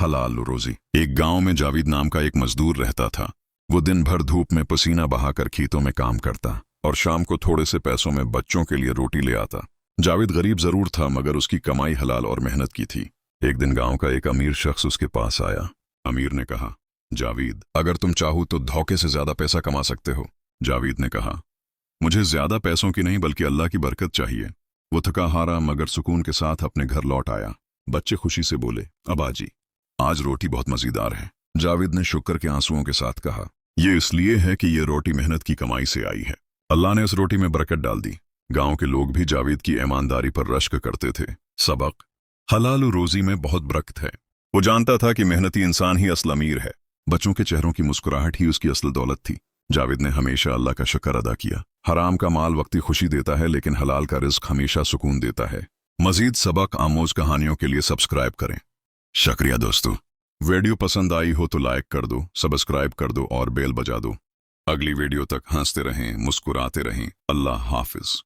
हलाल रोजी। एक गांव में जावेद नाम का एक मजदूर रहता था। वो दिन भर धूप में पसीना बहाकर खेतों में काम करता और शाम को थोड़े से पैसों में बच्चों के लिए रोटी ले आता। जावेद गरीब जरूर था मगर उसकी कमाई हलाल और मेहनत की थी। एक दिन गांव का एक अमीर शख्स उसके पास आया। अमीर ने कहा, जावेद, अगर तुम चाहो तो धोखे से ज्यादा पैसा कमा सकते हो। जावेद ने कहा, मुझे ज्यादा पैसों की नहीं बल्कि अल्लाह की बरकत चाहिए। वो थका हारा मगर सुकून के साथ अपने घर लौट आया। बच्चे खुशी से बोले, अब्बा जी, आज रोटी बहुत मजेदार है। जावेद ने शुक्र के आंसुओं के साथ कहा, ये इसलिए है कि ये रोटी मेहनत की कमाई से आई है। अल्लाह ने इस रोटी में बरकत डाल दी। गांव के लोग भी जावेद की ईमानदारी पर रश्क करते थे। सबक, हलाल रोजी में बहुत बरकत है। वो जानता था कि मेहनती इंसान ही असल अमीर है। बच्चों के चेहरों की मुस्कुराहट ही उसकी असल दौलत थी। जावेद ने हमेशा अल्लाह का शुक्र अदा किया। हराम का माल वक्ती खुशी देता है लेकिन हलाल का रिस्क हमेशा सुकून देता है। मजीद सबक आमोज कहानियों के लिए सब्सक्राइब करें। शुक्रिया दोस्तों। वीडियो पसंद आई हो तो लाइक कर दो, सब्सक्राइब कर दो और बेल बजा दो। अगली वीडियो तक हंसते रहें, मुस्कुराते रहें। अल्लाह हाफिज।